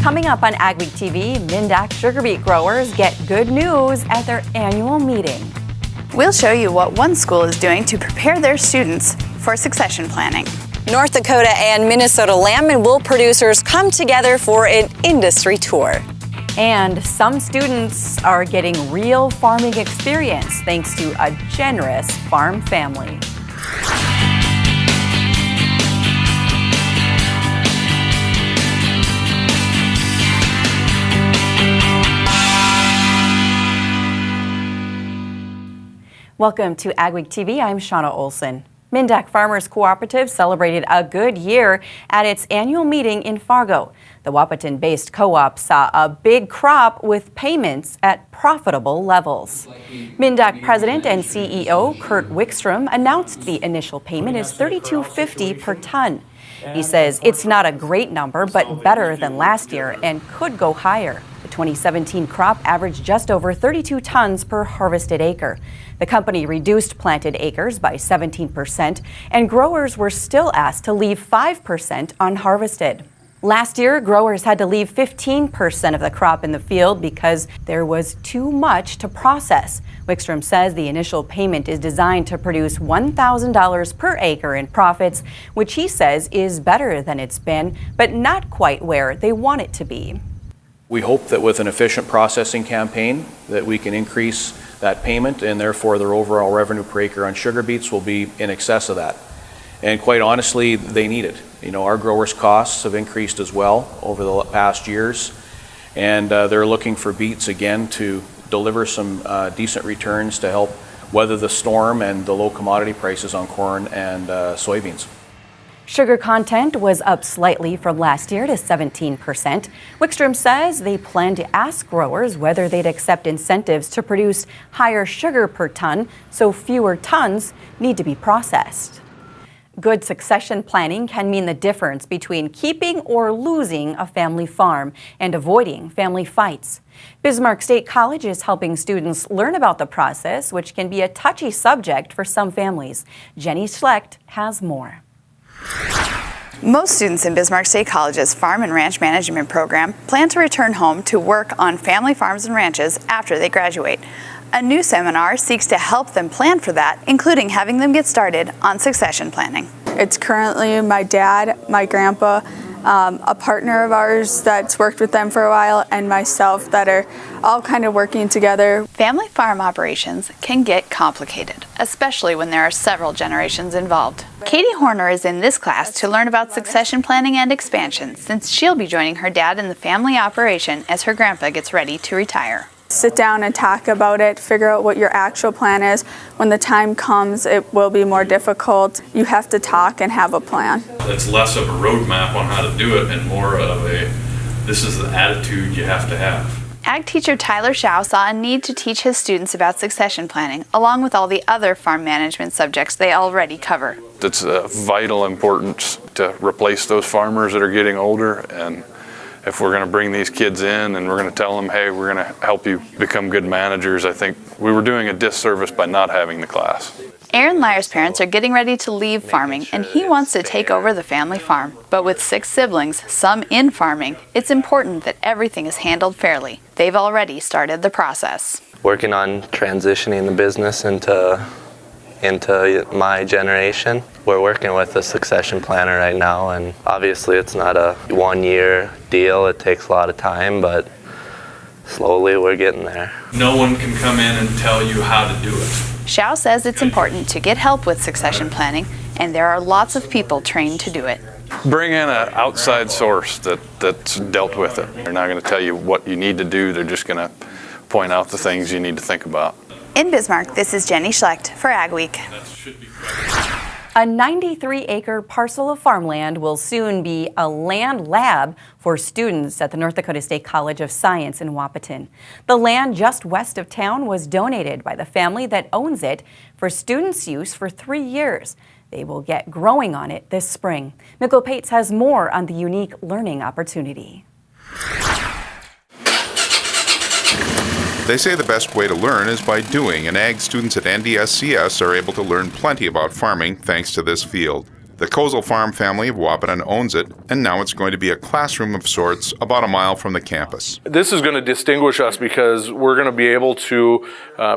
Coming up on AgweekTV, minn-dak sugar beet growers get good news at their annual meeting. We'll show you what one school is doing to prepare their students for succession planning. North Dakota and Minnesota lamb and wool producers come together for an industry tour. And some students are getting real farming experience thanks to a generous farm family. Welcome to AgweekTV. I'm Shauna Olson. Minn-dak Farmers Cooperative celebrated a good year at its annual meeting in Fargo. The Wahpeton-based co-op saw a big crop with payments at profitable levels. Minn-dak President and CEO Kurt Wickstrom announced the initial payment is $32.50 per ton. He says it's not a great number, but better than last year and could go higher. The 2017 crop averaged just over 32 tons per harvested acre. The company reduced planted acres by 17%, and growers were still asked to leave 5% unharvested. Last year, growers had to leave 15% of the crop in the field because there was too much to process. Wickstrom says the initial payment is designed to produce $1,000 per acre in profits, which he says is better than it's been, but not quite where they want it to be. We hope that with an efficient processing campaign that we can increase that payment, and therefore their overall revenue per acre on sugar beets will be in excess of that. And quite honestly, they need it. You know, our growers' costs have increased as well over the past years, and they're looking for beets again to deliver some decent returns to help weather the storm and the low commodity prices on corn and soybeans. Sugar content was up slightly from last year to 17%. Wickstrom says they plan to ask growers whether they'd accept incentives to produce higher sugar per ton, so fewer tons need to be processed. Good succession planning can mean the difference between keeping or losing a family farm and avoiding family fights. Bismarck State College is helping students learn about the process, which can be a touchy subject for some families. Jenny Schlecht has more. Most students in Bismarck State College's Farm and Ranch Management program plan to return home to work on family farms and ranches after they graduate. A new seminar seeks to help them plan for that, including having them get started on succession planning. It's currently my dad, my grandpa, a partner of ours that's worked with them for a while, and myself that are all kind of working together. Family farm operations can get complicated, especially when there are several generations involved. Katie Horner is in this class to learn about succession planning and expansion, since she'll be joining her dad in the family operation as her grandpa gets ready to retire. Sit down and talk about it, figure out what your actual plan is. When the time comes, it will be more difficult. You have to talk and have a plan. It's less of a roadmap on how to do it and more of a, this is the attitude you have to have. Ag teacher Tyler Shao saw a need to teach his students about succession planning, along with all the other farm management subjects they already cover. It's of vital importance to replace those farmers that are getting older, and if we're going to bring these kids in and we're going to tell them, hey, we're going to help you become good managers, I think we were doing a disservice by not having the class. Aaron Lyer's parents are getting ready to leave farming, and he wants to take over the family farm. But with 6 siblings, some in farming, it's important that everything is handled fairly. They've already started the process. Working on transitioning the business into my generation. We're working with a succession planner right now, and obviously it's not a one-year deal. It takes a lot of time, but slowly we're getting there. No one can come in and tell you how to do it. Shao says it's important to get help with succession planning, and there are lots of people trained to do it. Bring in an outside source that's dealt with it. They're not going to tell you what you need to do. They're just going to point out the things you need to think about. In Bismarck, this is Jenny Schlecht for Ag Week. A 93-acre parcel of farmland will soon be a land lab for students at the North Dakota State College of Science in Wahpeton. The land just west of town was donated by the family that owns it for students' use for 3 years. They will get growing on it this spring. Mikkel Pates has more on the unique learning opportunity. They say the best way to learn is by doing, and ag students at NDSCS are able to learn plenty about farming thanks to this field. The Kozel Farm family of Wahpeton owns it, and now it's going to be a classroom of sorts about a mile from the campus. This is going to distinguish us because we're going to be able to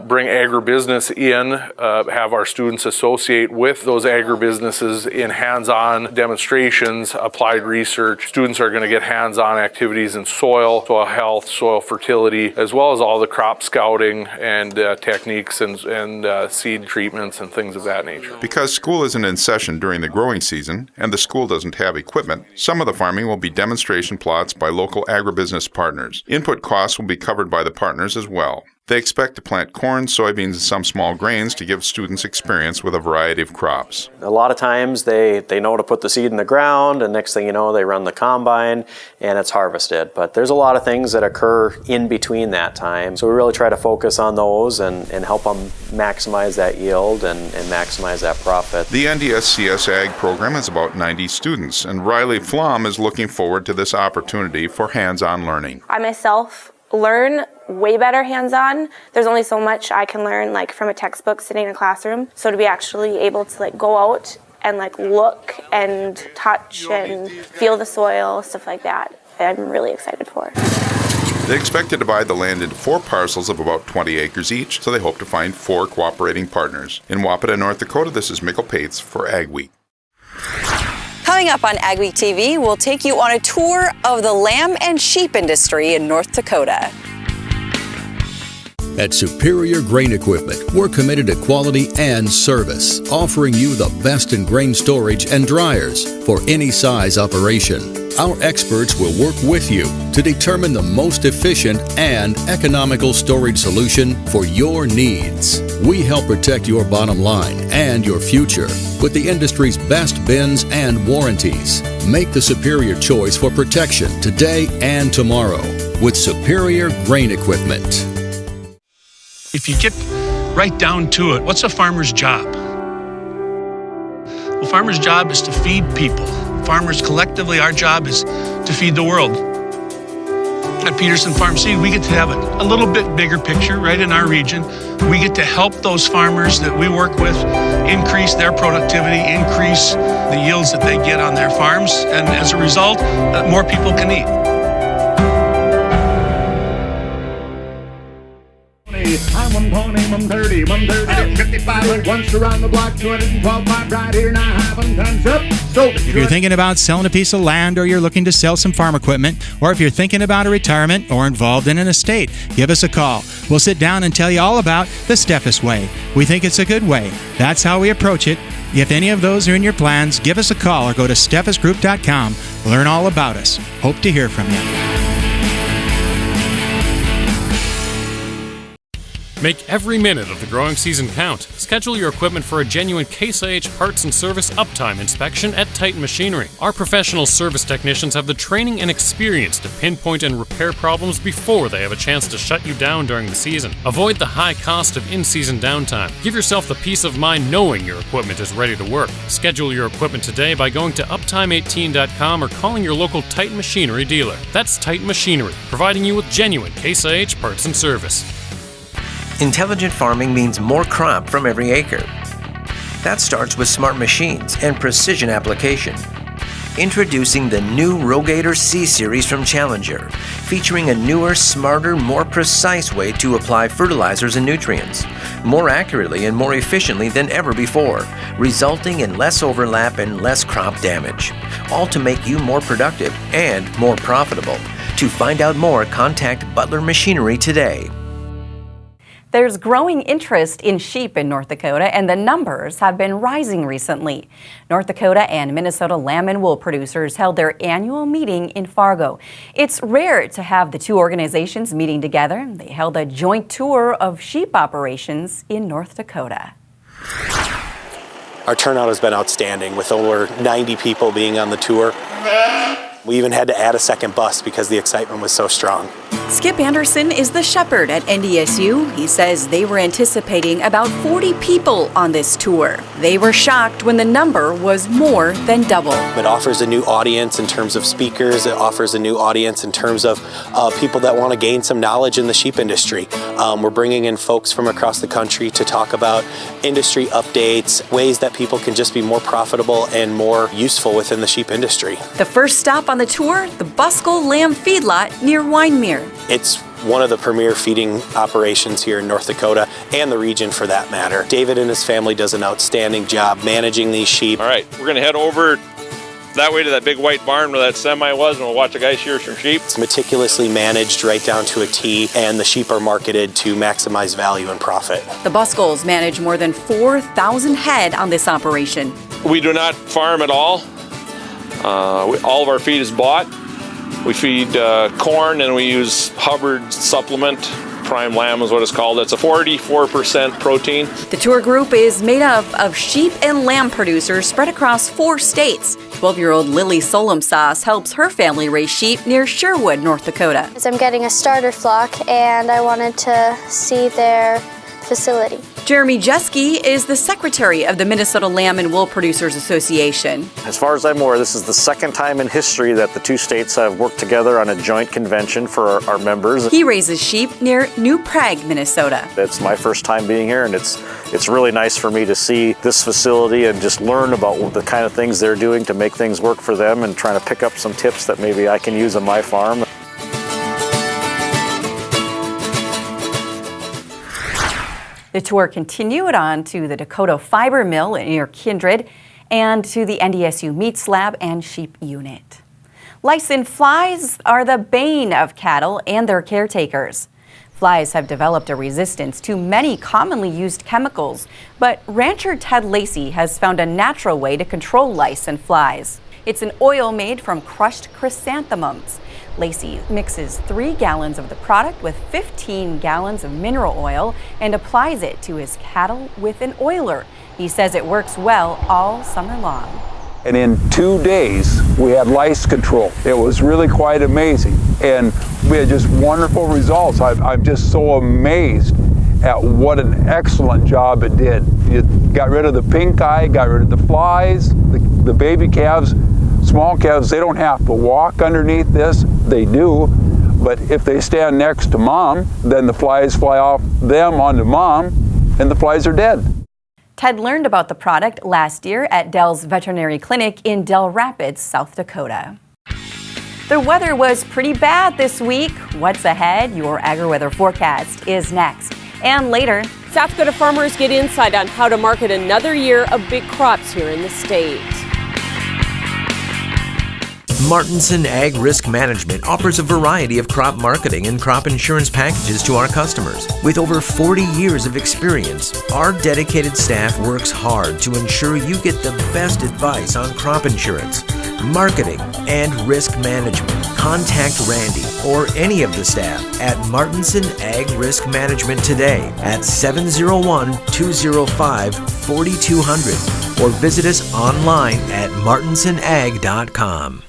bring agribusiness in, have our students associate with those agribusinesses in hands-on demonstrations, applied research. Students are going to get hands-on activities in soil health, soil fertility, as well as all the crop scouting and techniques and seed treatments and things of that nature. Because school isn't in session during the growing season and the school doesn't have equipment, some of the farming will be demonstration plots by local agribusiness partners. Input costs will be covered by the partners as well. They expect to plant corn, soybeans, and some small grains to give students experience with a variety of crops. A lot of times they know to put the seed in the ground, and next thing you know, they run the combine and it's harvested. But there's a lot of things that occur in between that time. So we really try to focus on those and help them maximize that yield and maximize that profit. The NDSCS Ag program has about 90 students, and Riley Flom is looking forward to this opportunity for hands-on learning. I myself learn way better hands-on. There's only so much I can learn from a textbook sitting in a classroom. So to be actually able to go out and look and touch and feel the soil, stuff like that, I'm really excited for. They expect to divide the land into 4 parcels of about 20 acres each, so they hope to find 4 cooperating partners. In Wahpeton, North Dakota, this is Mikkel Pates for Ag Week. Coming up on AgweekTV, we'll take you on a tour of the lamb and sheep industry in North Dakota. At Superior Grain Equipment, we're committed to quality and service, offering you the best in grain storage and dryers for any size operation. Our experts will work with you to determine the most efficient and economical storage solution for your needs. We help protect your bottom line and your future with the industry's best bins and warranties. Make the superior choice for protection today and tomorrow with Superior Grain Equipment. If you get right down to it, what's a farmer's job? Well, farmer's job is to feed people. Farmers collectively, our job is to feed the world. At Peterson Farm Seed, we get to have a little bit bigger picture right in our region. We get to help those farmers that we work with increase their productivity, increase the yields that they get on their farms, and as a result, more people can eat. I'm 120, 130, 130, 55, once around the block, 212 miles right here, now having tons up. If you're thinking about selling a piece of land, or you're looking to sell some farm equipment, or if you're thinking about a retirement or involved in an estate, give us a call. We'll sit down and tell you all about the Steffes way. We think it's a good way. That's how we approach it. If any of those are in your plans, give us a call or go to steffesgroup.com. Learn all about us. Hope to hear from you. Make every minute of the growing season count. Schedule your equipment for a genuine Case IH parts and service uptime inspection at Titan Machinery. Our professional service technicians have the training and experience to pinpoint and repair problems before they have a chance to shut you down during the season. Avoid the high cost of in-season downtime. Give yourself the peace of mind knowing your equipment is ready to work. Schedule your equipment today by going to uptime18.com or calling your local Titan Machinery dealer. That's Titan Machinery, providing you with genuine Case IH parts and service. Intelligent farming means more crop from every acre. That starts with smart machines and precision application. Introducing the new Rogator C-Series from Challenger, featuring a newer, smarter, more precise way to apply fertilizers and nutrients, more accurately and more efficiently than ever before, resulting in less overlap and less crop damage, all to make you more productive and more profitable. To find out more, contact Butler Machinery today. There's growing interest in sheep in North Dakota, and the numbers have been rising recently. North Dakota and Minnesota lamb and wool producers held their annual meeting in Fargo. It's rare to have the two organizations meeting together. They held a joint tour of sheep operations in North Dakota. Our turnout has been outstanding, with over 90 people being on the tour. We even had to add a second bus because the excitement was so strong. Skip Anderson is the shepherd at NDSU. He says they were anticipating about 40 people on this tour. They were shocked when the number was more than double. It offers a new audience in terms of speakers. It offers a new audience in terms of people that want to gain some knowledge in the sheep industry. We're bringing in folks from across the country to talk about industry updates, ways that people can just be more profitable and more useful within the sheep industry. The first stop on the tour, the Buskell Lamb Feedlot near Winemere. It's one of the premier feeding operations here in North Dakota and the region for that matter. David and his family does an outstanding job managing these sheep. All right, we're gonna head over that way to that big white barn where that semi was, and we'll watch a guy shear some sheep. It's meticulously managed right down to a T, and the sheep are marketed to maximize value and profit. The Buskells manage more than 4,000 head on this operation. We do not farm at all. All of our feed is bought. We feed corn, and we use Hubbard supplement. Prime lamb is what it's called. It's a 44% protein. The tour group is made up of sheep and lamb producers spread across 4 states. 12-year-old Lily Solomsas helps her family raise sheep near Sherwood, North Dakota. I'm getting a starter flock, and I wanted to see their facility. Jeremy Jeske is the secretary of the Minnesota Lamb and Wool Producers Association. As far as I'm aware, this is the second time in history that the two states have worked together on a joint convention for our members. He raises sheep near New Prague, Minnesota. It's my first time being here, and it's really nice for me to see this facility and just learn about the kind of things they're doing to make things work for them, and trying to pick up some tips that maybe I can use on my farm. The tour continued on to the Dakota Fiber Mill near Kindred and to the NDSU Meats Lab and Sheep Unit. Lice and flies are the bane of cattle and their caretakers. Flies have developed a resistance to many commonly used chemicals, but rancher Ted Lacey has found a natural way to control lice and flies. It's an oil made from crushed chrysanthemums. Lacey mixes 3 gallons of the product with 15 gallons of mineral oil and applies it to his cattle with an oiler. He says it works well all summer long. And in 2 days, we had lice control. It was really quite amazing. And we had just wonderful results. I'm just so amazed at what an excellent job it did. It got rid of the pink eye, got rid of the flies, the baby calves. Small calves, they don't have to walk underneath this. They do, but if they stand next to mom, then the flies fly off them onto mom, and the flies are dead. Ted learned about the product last year at Dell's Veterinary Clinic in Dell Rapids, South Dakota. The weather was pretty bad this week. What's ahead? Your AgriWeather forecast is next. And later, South Dakota farmers get insight on how to market another year of big crops here in the state. Martinson Ag Risk Management offers a variety of crop marketing and crop insurance packages to our customers. With over 40 years of experience, our dedicated staff works hard to ensure you get the best advice on crop insurance, marketing, and risk management. Contact Randy or any of the staff at Martinson Ag Risk Management today at 701-205-4200 or visit us online at martinsonag.com.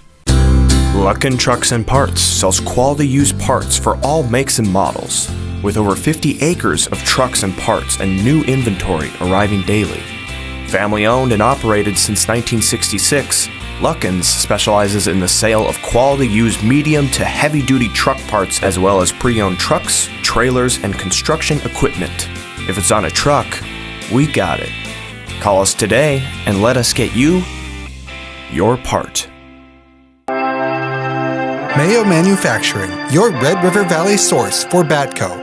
Luckin Trucks and Parts sells quality used parts for all makes and models. With over 50 acres of trucks and parts and new inventory arriving daily. Family owned and operated since 1966, Luckin's specializes in the sale of quality used medium to heavy duty truck parts as well as pre-owned trucks, trailers, and construction equipment. If it's on a truck, we got it. Call us today and let us get you your part. Mayo Manufacturing, your Red River Valley source for Badco.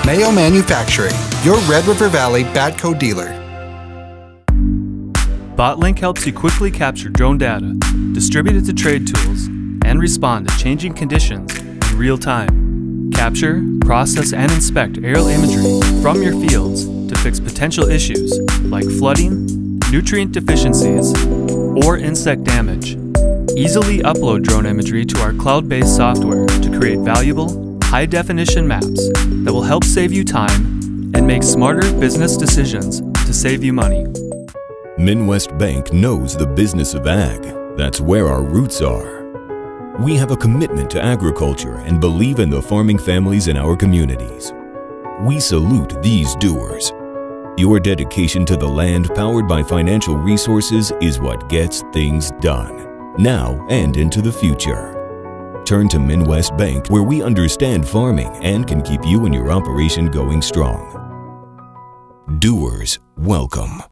Mayo Manufacturing, your Red River Valley Badco dealer. BotLink helps you quickly capture drone data, distribute it to trade tools, and respond to changing conditions in real time. Capture, process, and inspect aerial imagery from your fields to fix potential issues like flooding, nutrient deficiencies, or insect damage. Easily upload drone imagery to our cloud-based software to create valuable, high-definition maps that will help save you time and make smarter business decisions to save you money. Midwest Bank knows the business of ag. That's where our roots are. We have a commitment to agriculture and believe in the farming families in our communities. We salute these doers. Your dedication to the land powered by financial resources is what gets things done, now and into the future. Turn to Midwest Bank, where we understand farming and can keep you and your operation going strong. Doers, welcome.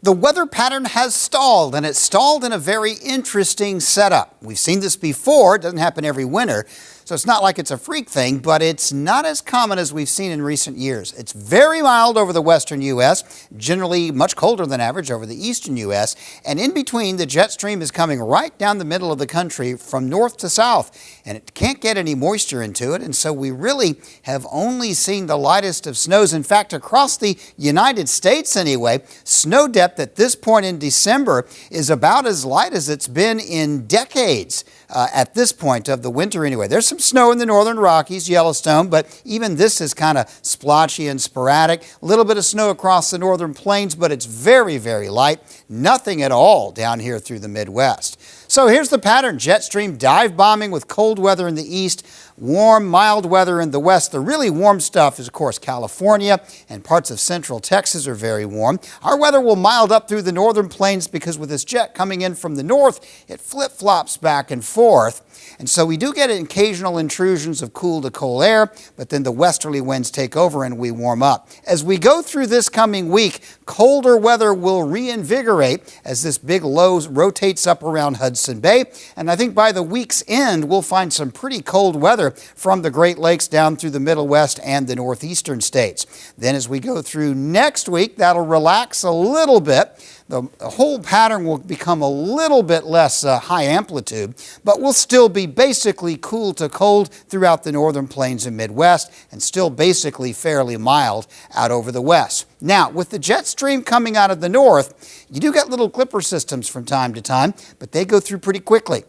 The weather pattern has stalled, and it's stalled in a very interesting setup. We've seen this before. It doesn't happen every winter, so it's not like it's a freak thing, but it's not as common as we've seen in recent years. It's very mild over the western U.S., generally much colder than average over the eastern U.S., and in between, the jet stream is coming right down the middle of the country from north to south, and it can't get any moisture into it, and so we really have only seen the lightest of snows. In fact, across the United States anyway, snow depth at this point in December is about as light as it's been in decades at this point of the winter anyway. There's some snow in the northern Rockies, Yellowstone, but even this is kind of splotchy and sporadic. A little bit of snow across the northern plains, but it's very, very light. Nothing at all down here through the Midwest. So here's the pattern. Jet stream dive bombing with cold weather in the east, warm, mild weather in the west. The really warm stuff is, of course, California, and parts of central Texas are very warm. Our weather will mild up through the northern plains because with this jet coming in from the north, it flip-flops back and forth. And so we do get occasional intrusions of cool to cold air, but then the westerly winds take over and we warm up. As we go through this coming week, colder weather will reinvigorate as this big low rotates up around Hudson Bay. And I think by the week's end, we'll find some pretty cold weather from the Great Lakes down through the Middle West and the northeastern states. Then as we go through next week, that'll relax a little bit. The whole pattern will become a little bit less high amplitude, but will still be basically cool to cold throughout the northern plains and Midwest, and still basically fairly mild out over the west. Now, with the jet stream coming out of the north, you do get little clipper systems from time to time, but they go through pretty quickly.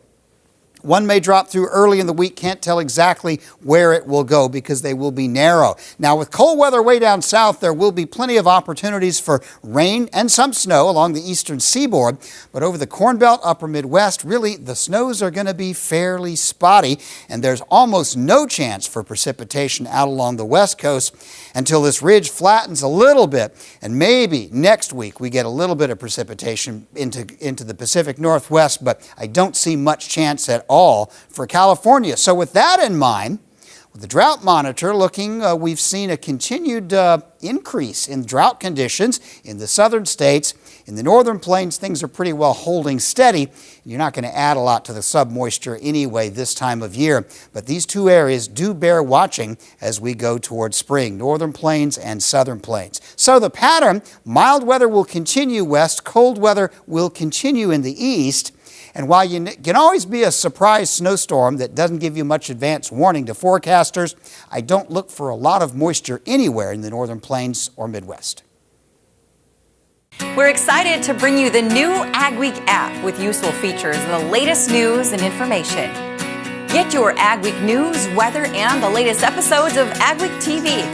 One may drop through early in the week, can't tell exactly where it will go because they will be narrow. Now with cold weather way down south, there will be plenty of opportunities for rain and some snow along the eastern seaboard, but over the Corn Belt, upper Midwest, really the snows are going to be fairly spotty, and there's almost no chance for precipitation out along the west coast until this ridge flattens a little bit, and maybe next week we get a little bit of precipitation into the Pacific Northwest, but I don't see much chance at all for California. So with that in mind, with the drought monitor looking, we've seen a continued increase in drought conditions in the southern states. In the northern plains, things are pretty well holding steady. You're not going to add a lot to the submoisture anyway this time of year, but these two areas do bear watching as we go towards spring, northern plains and southern plains. So the pattern, mild weather will continue west, cold weather will continue in the east. And while you can always be a surprise snowstorm that doesn't give you much advance warning to forecasters, I don't look for a lot of moisture anywhere in the northern plains or Midwest. We're excited to bring you the new AgWeek app with useful features, the latest news and information. Get your AgWeek news, weather, and the latest episodes of AgweekTV.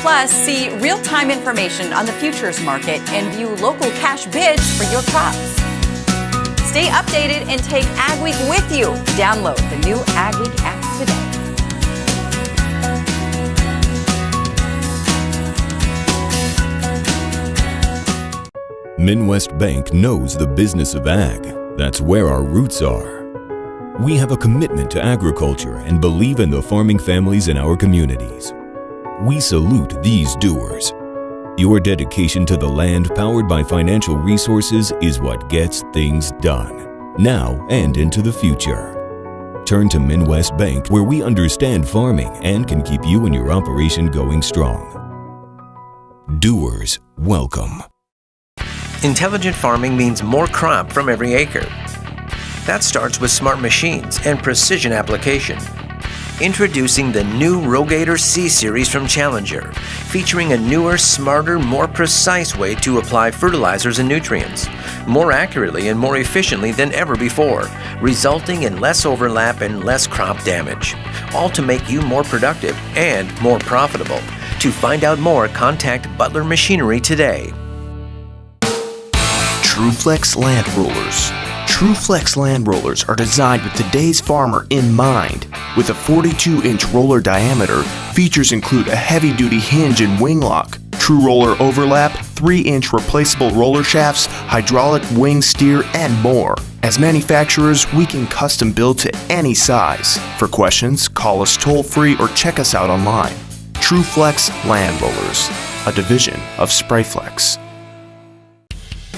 Plus, see real-time information on the futures market and view local cash bids for your crops. Stay updated and take AgWeek with you. Download the new AgWeek app today. Midwest Bank knows the business of ag. That's where our roots are. We have a commitment to agriculture and believe in the farming families in our communities. We salute these doers. Your dedication to the land powered by financial resources is what gets things done, now and into the future. Turn to Midwest Bank, where we understand farming and can keep you and your operation going strong. Doers, welcome. Intelligent farming means more crop from every acre. That starts with smart machines and precision application. Introducing the new Rogator C-Series from Challenger, featuring a newer, smarter, more precise way to apply fertilizers and nutrients, more accurately and more efficiently than ever before, resulting in less overlap and less crop damage, all to make you more productive and more profitable. To find out more, contact Butler Machinery today. TrueFlex Land Rollers. TrueFlex Land Rollers are designed with today's farmer in mind. With a 42-inch roller diameter, features include a heavy-duty hinge and wing lock, true roller overlap, 3-inch replaceable roller shafts, hydraulic wing steer, and more. As manufacturers, we can custom build to any size. For questions, call us toll-free or check us out online. TrueFlex Land Rollers, a division of Sprayflex.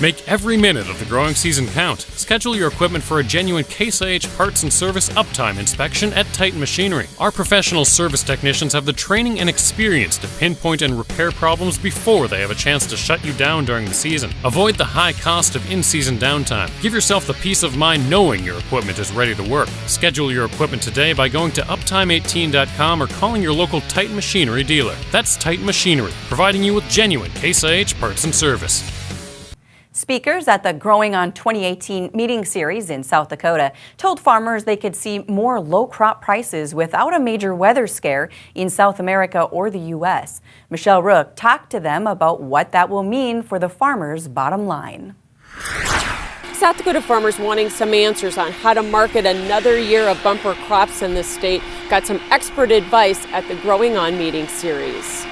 Make every minute of the growing season count. Schedule your equipment for a genuine Case IH parts and service uptime inspection at Titan Machinery. Our professional service technicians have the training and experience to pinpoint and repair problems before they have a chance to shut you down during the season. Avoid the high cost of in-season downtime. Give yourself the peace of mind knowing your equipment is ready to work. Schedule your equipment today by going to uptime18.com or calling your local Titan Machinery dealer. That's Titan Machinery, providing you with genuine Case IH parts and service. Speakers at the Growing On 2018 meeting series in South Dakota told farmers they could see more low crop prices without a major weather scare in South America or the U.S. Michelle Rook talked to them about what that will mean for the farmers' bottom line. South Dakota farmers wanting some answers on how to market another year of bumper crops in the state got some expert advice at the Growing On meeting series.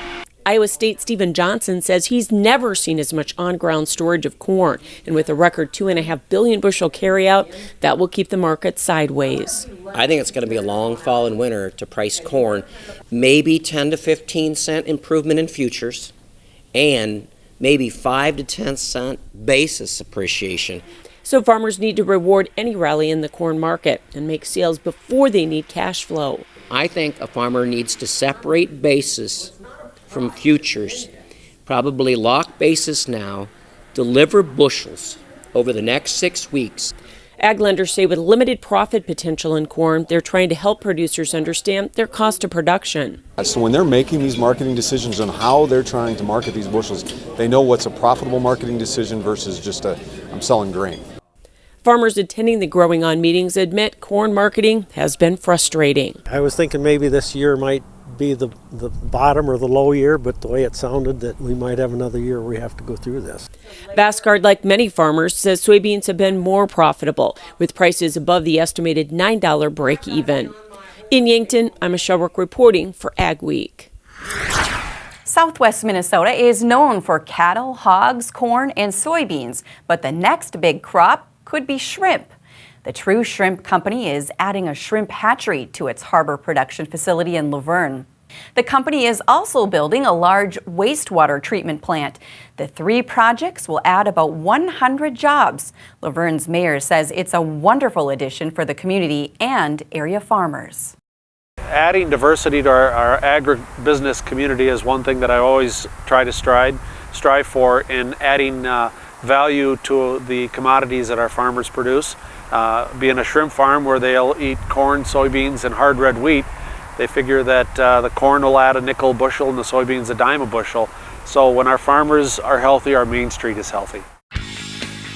Iowa State Stephen Johnson says he's never seen as much on-ground storage of corn, and with a record 2.5 billion bushel carryout, that will keep the market sideways. I think it's going to be a long fall and winter to price corn, maybe 10 to 15 cent improvement in futures, and maybe 5 to 10 cent basis appreciation. So farmers need to reward any rally in the corn market and make sales before they need cash flow. I think a farmer needs to separate basis from futures, probably lock basis now, deliver bushels over the next 6 weeks. Ag lenders say with limited profit potential in corn, they're trying to help producers understand their cost of production. So when they're making these marketing decisions on how they're trying to market these bushels, they know what's a profitable marketing decision versus just I'm selling grain. Farmers attending the Growing On meetings admit corn marketing has been frustrating. I was thinking maybe this year might be the bottom or the low year, but the way it sounded that we might have another year where we have to go through this. Bascard, like many farmers, says soybeans have been more profitable, with prices above the estimated $9 break even. In Yankton, I'm Michelle Rook reporting for Ag Week. Southwest Minnesota is known for cattle, hogs, corn, and soybeans, but the next big crop could be shrimp. The True Shrimp Company is adding a shrimp hatchery to its harbor production facility in Laverne. The company is also building a large wastewater treatment plant. The 3 projects will add about 100 jobs. Laverne's mayor says it's a wonderful addition for the community and area farmers. Adding diversity to our agribusiness community is one thing that I always try to strive for in adding value to the commodities that our farmers produce. Being a shrimp farm where they'll eat corn, soybeans, and hard red wheat, they figure that the corn will add a nickel a bushel and the soybeans a dime a bushel. So when our farmers are healthy, our Main Street is healthy.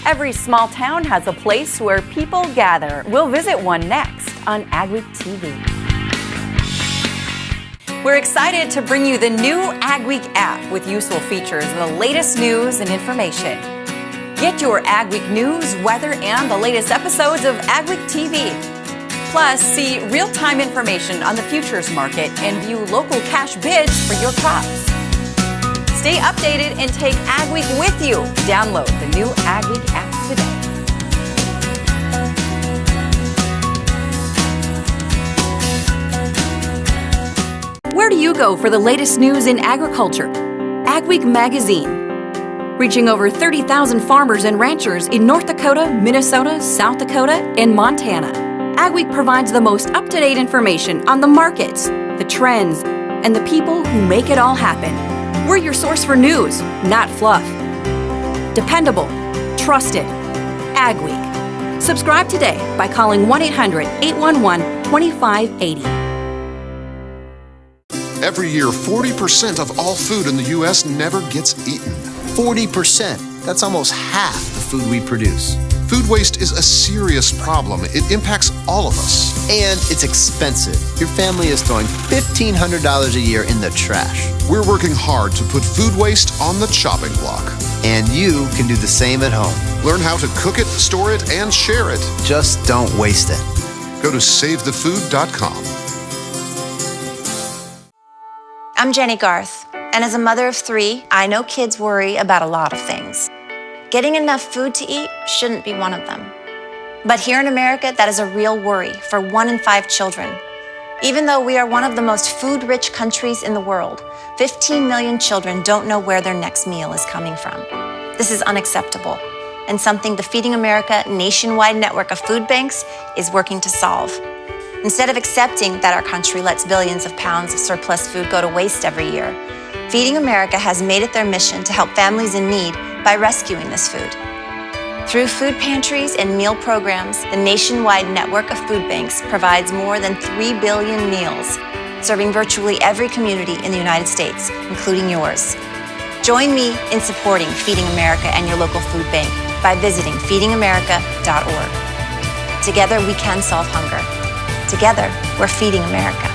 Every small town has a place where people gather. We'll visit one next on AgweekTV. We're excited to bring you the new AgWeek app with useful features and the latest news and information. Get your Ag Week news, weather, and the latest episodes of AgweekTV. Plus, see real-time information on the futures market and view local cash bids for your crops. Stay updated and take Ag Week with you. Download the new Ag Week app today. Where do you go for the latest news in agriculture? Ag Week magazine. Reaching over 30,000 farmers and ranchers in North Dakota, Minnesota, South Dakota, and Montana. Ag Week provides the most up-to-date information on the markets, the trends, and the people who make it all happen. We're your source for news, not fluff. Dependable, trusted. Ag Week. Subscribe today by calling 1-800-811-2580. Every year, 40% of all food in the U.S. never gets eaten. 40%. That's almost half the food we produce. Food waste is a serious problem. It impacts all of us. And it's expensive. Your family is throwing $1,500 a year in the trash. We're working hard to put food waste on the chopping block. And you can do the same at home. Learn how to cook it, store it, and share it. Just don't waste it. Go to SaveTheFood.com. I'm Jenny Garth, and as a mother of 3, I know kids worry about a lot of things. Getting enough food to eat shouldn't be one of them. But here in America, that is a real worry for 1 in 5 children. Even though we are one of the most food-rich countries in the world, 15 million children don't know where their next meal is coming from. This is unacceptable, and something the Feeding America nationwide network of food banks is working to solve. Instead of accepting that our country lets billions of pounds of surplus food go to waste every year, Feeding America has made it their mission to help families in need by rescuing this food. Through food pantries and meal programs, the nationwide network of food banks provides more than 3 billion meals, serving virtually every community in the United States, including yours. Join me in supporting Feeding America and your local food bank by visiting feedingamerica.org. Together we can solve hunger. Together, we're Feeding America.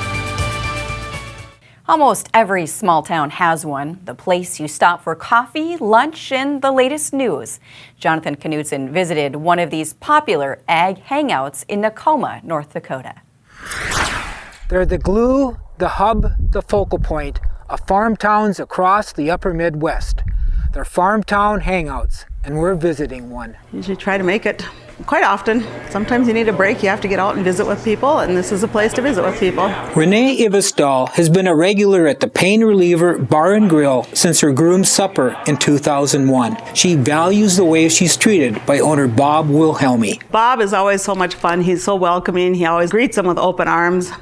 Almost every small town has one, the place you stop for coffee, lunch, and the latest news. Jonathan Knudsen visited one of these popular ag hangouts in Tacoma, North Dakota. They're the glue, the hub, the focal point of farm towns across the upper Midwest. They're farm town hangouts, and we're visiting one. Usually try to make it quite often. Sometimes you need a break, you have to get out and visit with people, and this is a place to visit with people. Renee Ivesdahl has been a regular at the Pain Reliever Bar and Grill since her groom supper in 2001. She values the way she's treated by owner Bob Wilhelmy. Bob is always so much fun. He's so welcoming. He always greets them with open arms.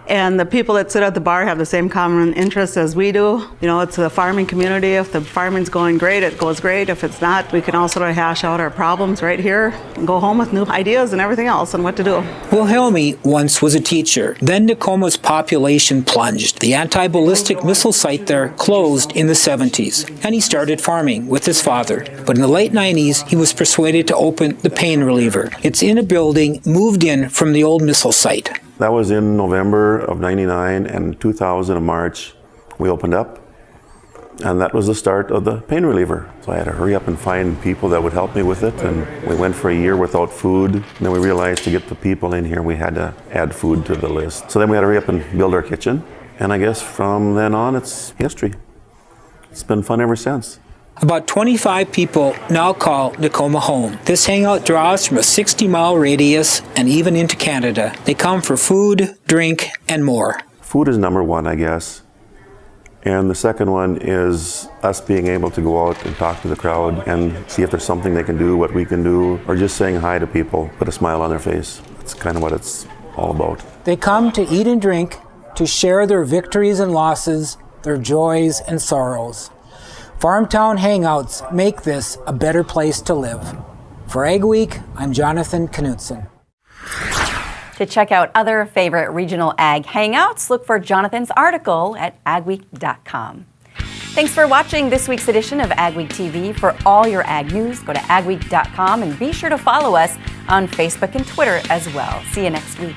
And the people that sit at the bar have the same common interests as we do. You know, it's a farming community. If the farming's going great, it goes great. If it's not, we can also hash out our problems right here and go home with new ideas and everything else and what to do. Wilhelmy once was a teacher. Then Tacoma's population plunged. The anti-ballistic missile site there closed in the 70s, and he started farming with his father. But in the late 90s, he was persuaded to open the Pain Reliever. It's in a building moved in from the old missile site. That was in November of 99, and 2000 in March, we opened up. And that was the start of the Pain Reliever. So I had to hurry up and find people that would help me with it. And we went for a year without food. And then we realized to get the people in here, we had to add food to the list. So then we had to hurry up and build our kitchen. And I guess from then on, it's history. It's been fun ever since. About 25 people now call Tacoma home. This hangout draws from a 60-mile radius and even into Canada. They come for food, drink, and more. Food is number one, I guess. And the second one is us being able to go out and talk to the crowd and see if there's something they can do, what we can do, or just saying hi to people, put a smile on their face. That's kind of what it's all about. They come to eat and drink, to share their victories and losses, their joys and sorrows. Farmtown Hangouts make this a better place to live. For Ag Week, I'm Jonathan Knudsen. To check out other favorite regional ag hangouts, look for Jonathan's article at AgweekTV.com. Thanks for watching this week's edition of AgweekTV. For all your ag news, go to AgweekTV.com and be sure to follow us on Facebook and Twitter as well. See you next week.